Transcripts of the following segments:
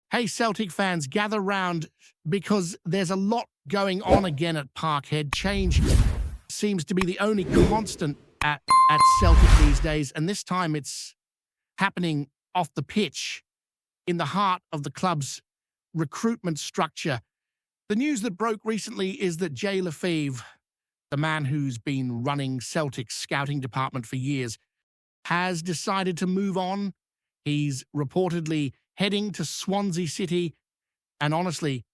Hey, Celtic fans, gather round because there's a lot going on again at Parkhead. Change seems to be the only constant at Celtic these days, and this time it's happening off the pitch, in the heart of the club's recruitment structure. The news that broke recently is that Jay Lefebvre, the man who's been running Celtic's scouting department for years, has decided to move on. He's reportedly heading to Swansea City, and honestly,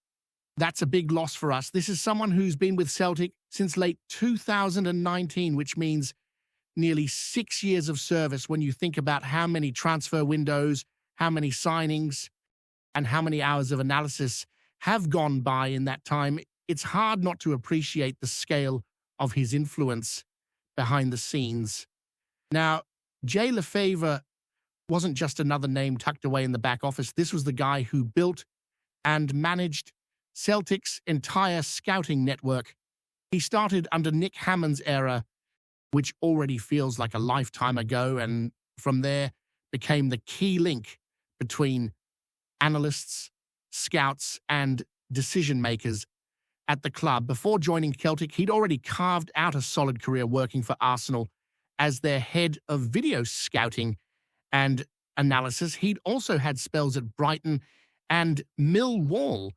that's a big loss for us. This is someone who's been with Celtic since late 2019, which means nearly 6 years of service when you think about how many transfer windows, how many signings, and how many hours of analysis have gone by in that time. It's hard not to appreciate the scale of his influence behind the scenes. Now, Jay Lefebvre wasn't just another name tucked away in the back office. This was the guy who built and managed Celtic's entire scouting network. He started under Nick Hammond's era, which already feels like a lifetime ago, and from there became the key link between analysts, scouts, and decision-makers at the club. Before joining Celtic, he'd already carved out a solid career working for Arsenal as their head of video scouting and analysis. He'd also had spells at Brighton and Millwall,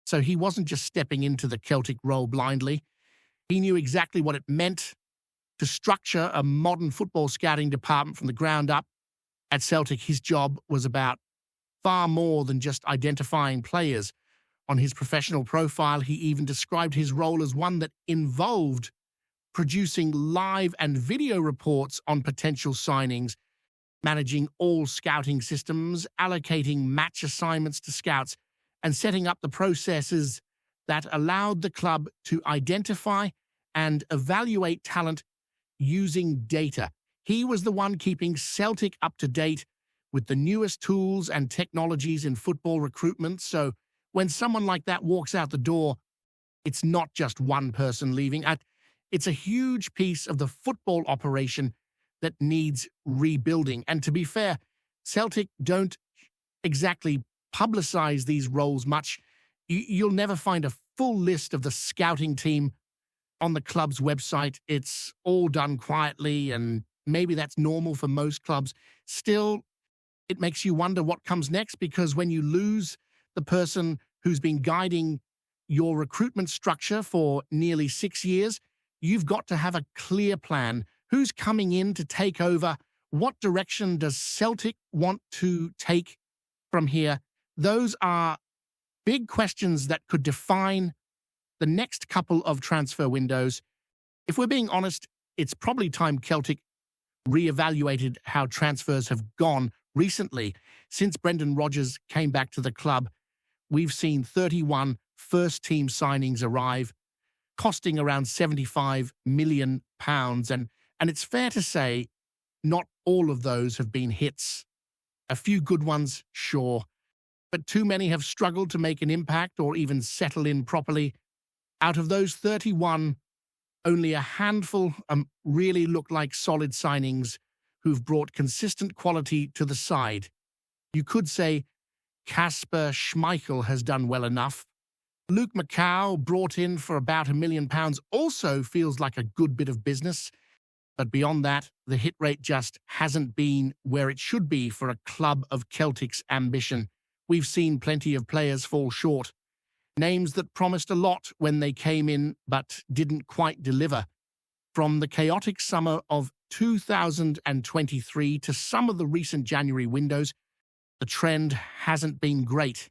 so he wasn't just stepping into the Celtic role blindly. He knew exactly what it meant to structure a modern football scouting department from the ground up. At Celtic, his job was about far more than just identifying players. On his professional profile, he even described his role as one that involved producing live and video reports on potential signings, managing all scouting systems, allocating match assignments to scouts, and setting up the processes that allowed the club to identify and evaluate talent using data. He was the one keeping Celtic up to date with the newest tools and technologies in football recruitment. So when someone like that walks out the door, it's not just one person leaving. It's a huge piece of the football operation that needs rebuilding. And to be fair, Celtic don't exactly publicize these roles much. You'll never find a full list of the scouting team on the club's website. It's all done quietly, and maybe that's normal for most clubs. Still, it makes you wonder what comes next, because when you lose the person who's been guiding your recruitment structure for nearly 6 years, you've got to have a clear plan. Who's coming in to take over? What direction does Celtic want to take from here? Those are big questions that could define the next couple of transfer windows. If we're being honest, it's probably time Celtic reevaluated how transfers have gone recently. Since Brendan Rodgers came back to the club, we've seen 31 first-team signings arrive, costing around £75 million. And it's fair to say not all of those have been hits. A few good ones, sure, but too many have struggled to make an impact or even settle in properly. Out of those 31, only a handful really look like solid signings who've brought consistent quality to the side. You could say Kasper Schmeichel has done well enough. Luke Macau, brought in for about £1 million, also feels like a good bit of business. But beyond that, the hit rate just hasn't been where it should be for a club of Celtic's ambition. We've seen plenty of players fall short. Names that promised a lot when they came in but didn't quite deliver. From the chaotic summer of 2023 to some of the recent January windows, the trend hasn't been great.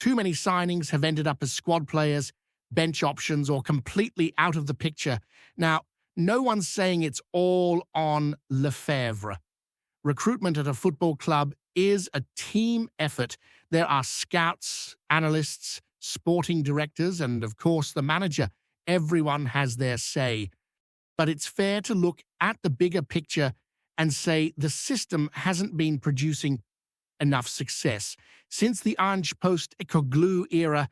Too many signings have ended up as squad players, bench options, or completely out of the picture. Now, no one's saying it's all on Lefebvre. Recruitment at a football club is a team effort. There are scouts, analysts, sporting directors, and of course the manager. Everyone has their say. But it's fair to look at the bigger picture and say the system hasn't been producing enough success. Since the Ange Postecoglou era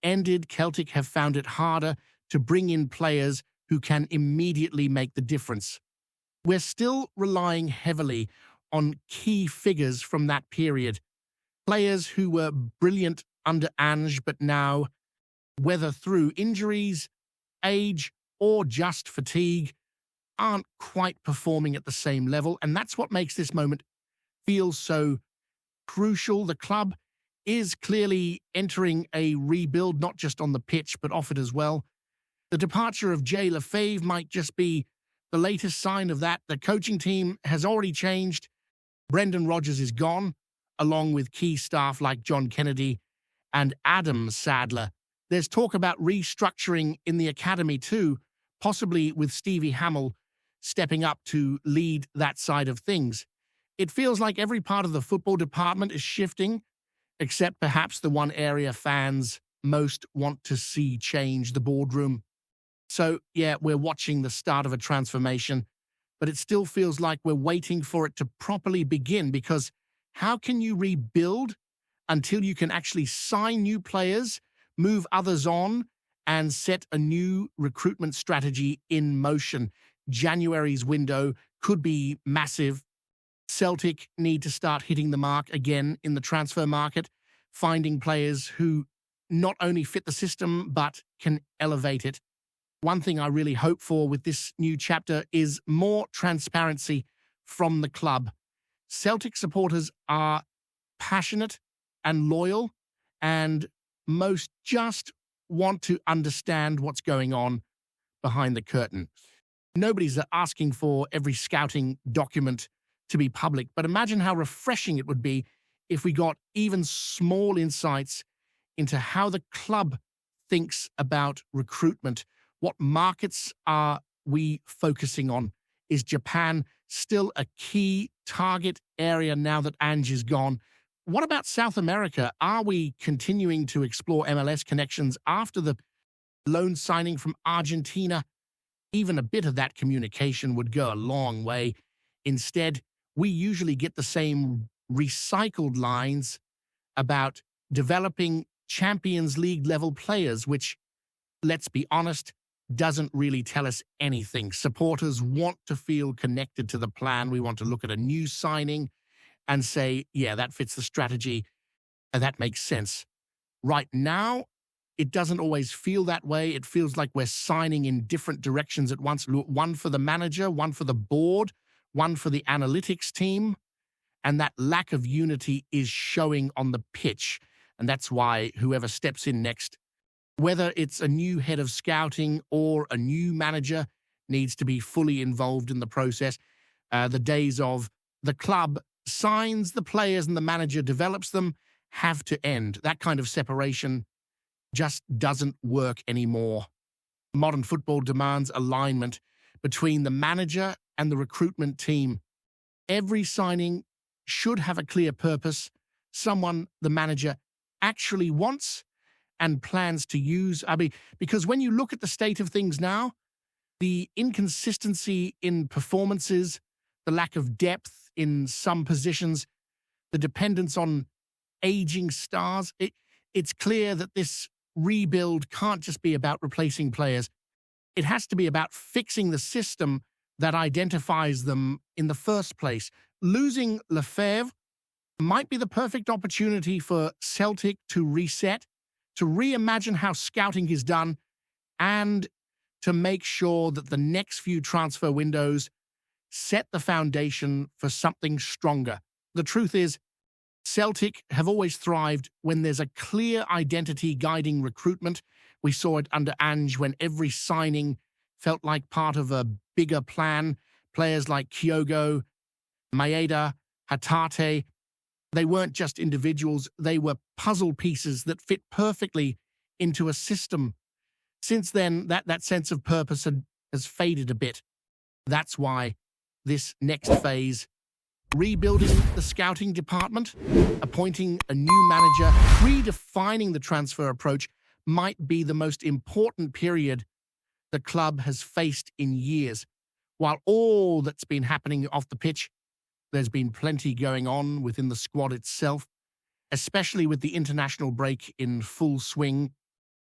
ended, Celtic have found it harder to bring in players who can immediately make the difference. We're still relying heavily on key figures from that period. Players who were brilliant under Ange but now, whether through injuries, age, or just fatigue, aren't quite performing at the same level, and that's what makes this moment feel so crucial. The club is clearly entering a rebuild, not just on the pitch, but off it as well. The departure of Jay Lefebvre might just be the latest sign of that. The coaching team has already changed. Brendan Rodgers is gone, along with key staff like John Kennedy and Adam Sadler. There's talk about restructuring in the academy too, possibly with Stevie Hamill stepping up to lead that side of things. It feels like every part of the football department is shifting, except perhaps the one area fans most want to see change, the boardroom. So, yeah, we're watching the start of a transformation, but it still feels like we're waiting for it to properly begin, because how can you rebuild until you can actually sign new players, move others on, and set a new recruitment strategy in motion? January's window could be massive. Celtic need to start hitting the mark again in the transfer market, finding players who not only fit the system, but can elevate it. One thing I really hope for with this new chapter is more transparency from the club. Celtic supporters are passionate and loyal, and most just want to understand what's going on behind the curtain. Nobody's asking for every scouting document to be public, but imagine how refreshing it would be if we got even small insights into how the club thinks about recruitment. What markets are we focusing on? Is Japan still a key target area now that Ange is gone? What about South America? Are we continuing to explore MLS connections after the loan signing from Argentina? Even a bit of that communication would go a long way. Instead, we usually get the same recycled lines about developing Champions League level players, which, let's be honest, doesn't really tell us anything. Supporters want to feel connected to the plan. We want to look at a new signing and say, yeah, that fits the strategy, and that makes sense. Right now, it doesn't always feel that way. It feels like we're signing in different directions at once. One for the manager, one for the board, one for the analytics team. And that lack of unity is showing on the pitch. And that's why whoever steps in next, whether it's a new head of scouting or a new manager, needs to be fully involved in the process. The days of the club signs the players and the manager develops them have to end. That kind of separation just doesn't work anymore. Modern football demands alignment between the manager and the recruitment team. Every signing should have a clear purpose, someone the manager actually wants and plans to use. Because when you look at the state of things now, the inconsistency in performances, the lack of depth in some positions, the dependence on aging stars, it's clear that this rebuild can't just be about replacing players. It has to be about fixing the system that identifies them in the first place. Losing Lefebvre might be the perfect opportunity for Celtic to reset, to reimagine how scouting is done, and to make sure that the next few transfer windows set the foundation for something stronger. The truth is, Celtic have always thrived when there's a clear identity guiding recruitment. We saw it under Ange when every signing felt like part of a bigger plan. Players like Kyogo, Maeda, Hatate, they weren't just individuals, they were puzzle pieces that fit perfectly into a system. Since then, that sense of purpose has faded a bit. That's why this next phase, rebuilding the scouting department, appointing a new manager, redefining the transfer approach, might be the most important period the club has faced in years. While all that's been happening off the pitch, there's been plenty going on within the squad itself, especially with the international break in full swing.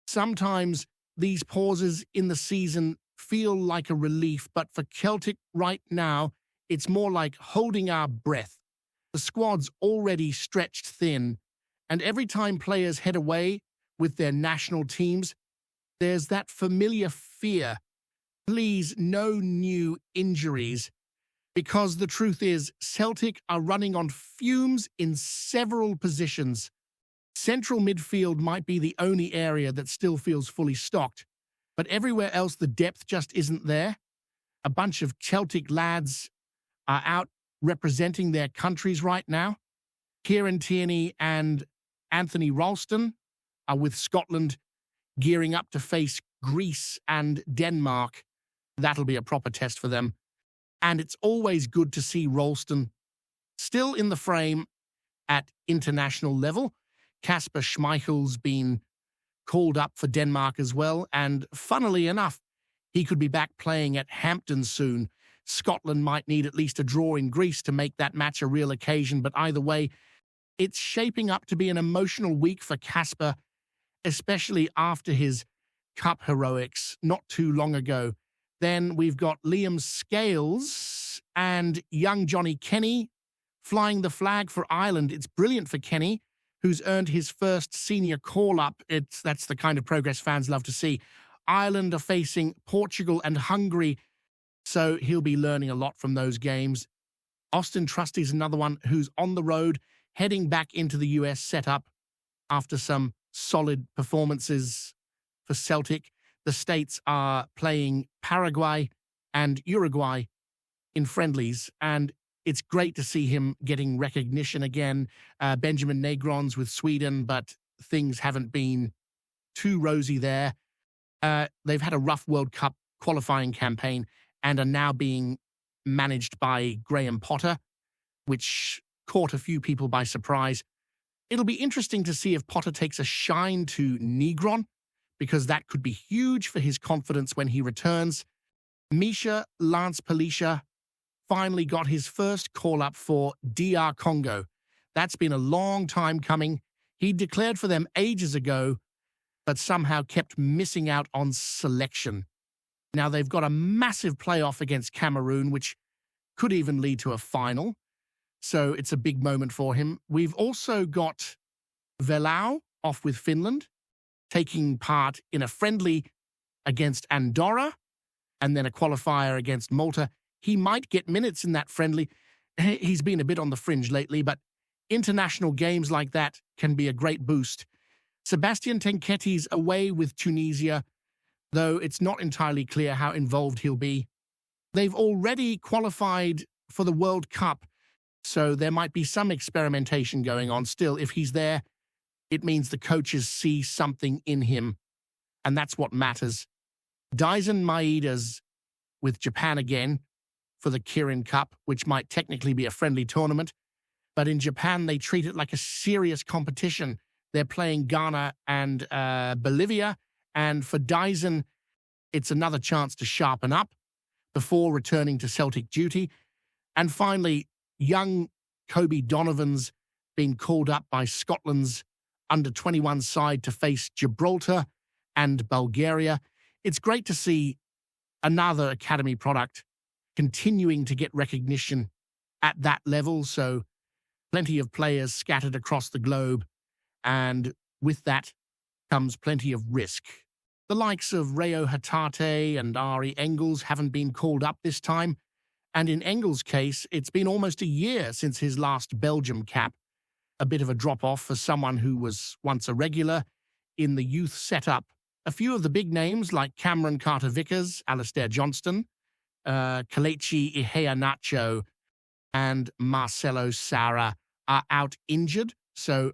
Sometimes these pauses in the season feel like a relief, but for Celtic right now, it's more like holding our breath. The squad's already stretched thin, And every time players head away with their national teams, there's that familiar fear. Please, no new injuries. Because the truth is, Celtic are running on fumes in several positions. Central midfield might be the only area that still feels fully stocked, but everywhere else the depth just isn't there. A bunch of Celtic lads are out representing their countries right now. Kieran Tierney and Anthony Ralston are with Scotland, gearing up to face Greece and Denmark. That'll be a proper test for them. And it's always good to see Ralston still in the frame at international level. Kasper Schmeichel's been called up for Denmark as well, and funnily enough, he could be back playing at Hampton soon. Scotland might need at least a draw in Greece to make that match a real occasion, but either way, it's shaping up to be an emotional week for Kasper, especially after his cup heroics not too long ago. Then we've got Liam Scales and young Johnny Kenny flying the flag for Ireland. It's brilliant for Kenny, who's earned his first senior call-up. That's the kind of progress fans love to see. Ireland are facing Portugal and Hungary, so he'll be learning a lot from those games. Austin Trusty's another one who's on the road, heading back into the US setup after some solid performances for Celtic. The States are playing Paraguay and Uruguay in friendlies, and it's great to see him getting recognition again. Benjamin Negron's with Sweden, but things haven't been too rosy there. They've had a rough World Cup qualifying campaign and are now being managed by Graham Potter, which caught a few people by surprise. It'll be interesting to see if Potter takes a shine to Negron, because that could be huge for his confidence when he returns. Misha Lance Palisha finally got his first call-up for DR Congo. That's been a long time coming. He declared for them ages ago, but somehow kept missing out on selection. Now they've got a massive playoff against Cameroon, which could even lead to a final. So it's a big moment for him. We've also got Velau off with Finland, taking part in a friendly against Andorra, and then a qualifier against Malta. He might get minutes in that friendly. He's been a bit on the fringe lately, but international games like that can be a great boost. Sebastian Tenketi's away with Tunisia, though it's not entirely clear how involved he'll be. They've already qualified for the World Cup, so there might be some experimentation going on. Still, if he's there, it means the coaches see something in him, and that's what matters. Daisen Maeda's with Japan again for the Kirin Cup, which might technically be a friendly tournament, but in Japan they treat it like a serious competition. They're playing Ghana and Bolivia, and for Daisen, it's another chance to sharpen up before returning to Celtic duty. And finally, young Kobe Donovan's been called up by Scotland's under-21 side to face Gibraltar and Bulgaria. It's great to see another academy product continuing to get recognition at that level, so plenty of players scattered across the globe, and with that comes plenty of risk. The likes of Reo Hatate and Ari Engels haven't been called up this time, and in Engels' case, it's been almost a year since his last Belgium cap. A bit of a drop-off for someone who was once a regular in the youth setup. A few of the big names like Cameron Carter-Vickers, Alistair Johnston, Kelechi Iheanacho, and Marcelo Sarra are out injured, so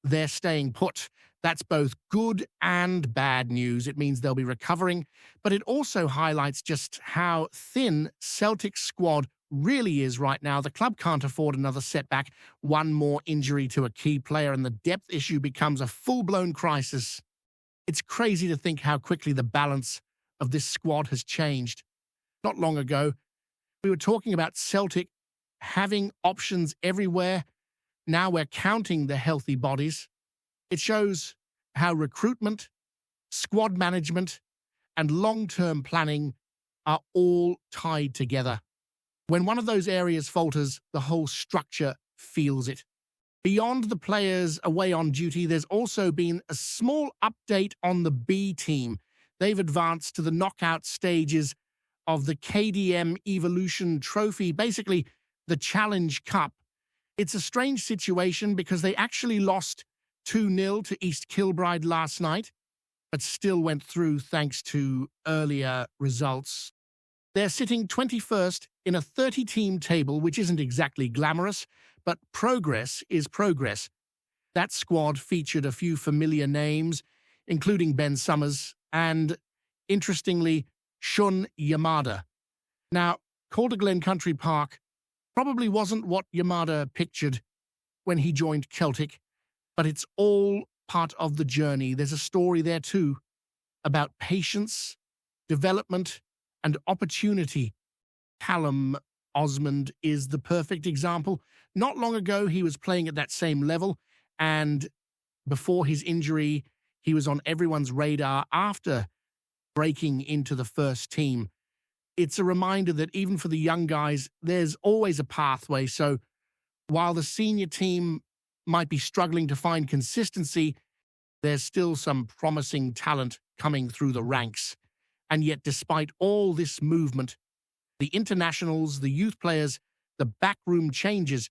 they're staying put. That's both good and bad news. It means they'll be recovering, but it also highlights just how thin Celtic's squad really is right now. The club can't afford another setback, one more injury to a key player, and the depth issue becomes a full-blown crisis. It's crazy to think how quickly the balance of this squad has changed. Not long ago, we were talking about Celtic having options everywhere. Now we're counting the healthy bodies. It shows how recruitment, squad management, and long-term planning are all tied together. When one of those areas falters, the whole structure feels it. Beyond the players away on duty, there's also been a small update on the B team. They've advanced to the knockout stages of the KDM Evolution Trophy, basically the Challenge Cup. It's a strange situation because they actually lost 2-0 to East Kilbride last night, but still went through thanks to earlier results. They're sitting 21st in a 30-team table, which isn't exactly glamorous, but progress is progress. That squad featured a few familiar names, including Ben Summers and, interestingly, Shun Yamada. Now, Calder Glen Country Park probably wasn't what Yamada pictured when he joined Celtic, but it's all part of the journey. There's a story there too about patience, development, and opportunity. Callum Osmond is the perfect example. Not long ago, he was playing at that same level, and before his injury, he was on everyone's radar after breaking into the first team. It's a reminder that even for the young guys, there's always a pathway. So while the senior team might be struggling to find consistency, there's still some promising talent coming through the ranks. And yet, despite all this movement, the internationals, the youth players, the backroom changes,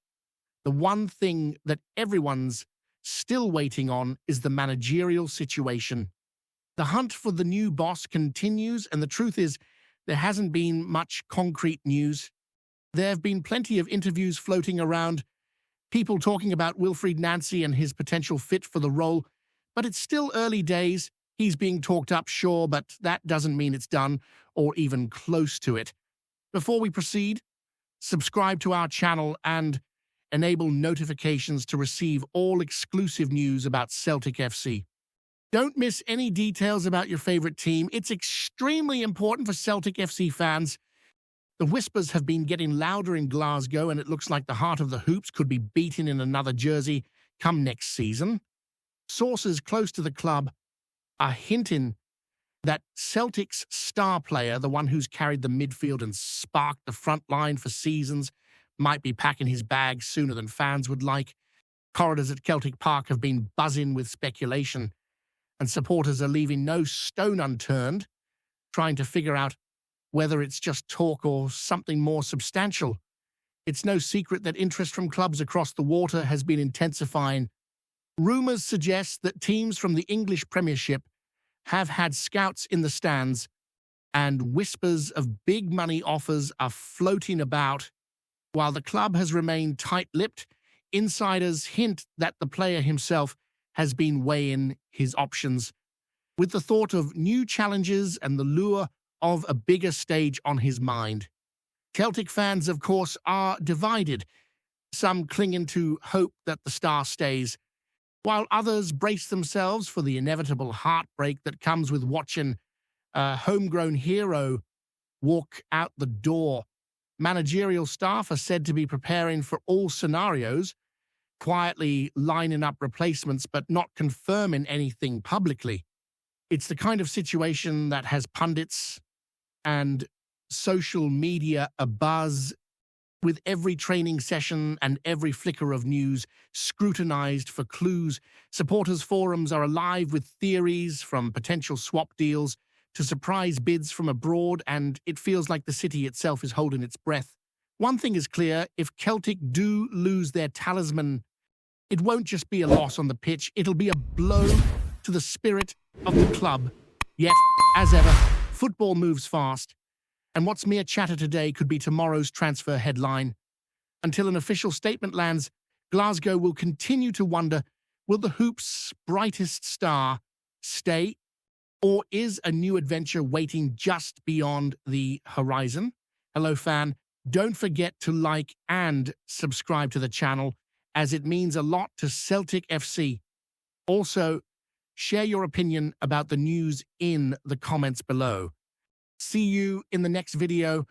the one thing that everyone's still waiting on is the managerial situation. The hunt for the new boss continues, and the truth is, there hasn't been much concrete news. There have been plenty of interviews floating around, people talking about Wilfried Nancy and his potential fit for the role, but it's still early days. He's being talked up, sure, but that doesn't mean it's done or even close to it. Before we proceed, subscribe to our channel and enable notifications to receive all exclusive news about Celtic FC. Don't miss any details about your favorite team. It's extremely important for Celtic FC fans. The whispers have been getting louder in Glasgow, and it looks like the heart of the Hoops could be beaten in another jersey come next season. Sources close to the club are hinting that Celtic's star player, the one who's carried the midfield and sparked the front line for seasons, might be packing his bags sooner than fans would like. Corridors at Celtic Park have been buzzing with speculation, and supporters are leaving no stone unturned, trying to figure out whether it's just talk or something more substantial. It's no secret that interest from clubs across the water has been intensifying. Rumours suggest that teams from the English Premiership have had scouts in the stands, and whispers of big money offers are floating about. While the club has remained tight-lipped, insiders hint that the player himself has been weighing his options, with the thought of new challenges and the lure of a bigger stage on his mind. Celtic fans, of course, are divided, some clinging to hope that the star stays, while others brace themselves for the inevitable heartbreak that comes with watching a homegrown hero walk out the door. Managerial staff are said to be preparing for all scenarios, quietly lining up replacements but not confirming anything publicly. It's the kind of situation that has pundits and social media abuzz, with every training session and every flicker of news scrutinized for clues. Supporters' forums are alive with theories, from potential swap deals to surprise bids from abroad, and it feels like the city itself is holding its breath. One thing is clear: if Celtic do lose their talisman, it won't just be a loss on the pitch, it'll be a blow to the spirit of the club. Yet, as ever, football moves fast, and what's mere chatter today could be tomorrow's transfer headline. Until an official statement lands, Glasgow will continue to wonder, will the Hoops' brightest star stay, or is a new adventure waiting just beyond the horizon? Hello, fan. Don't forget to like and subscribe to the channel, as it means a lot to Celtic FC. Also, share your opinion about the news in the comments below. See you in the next video.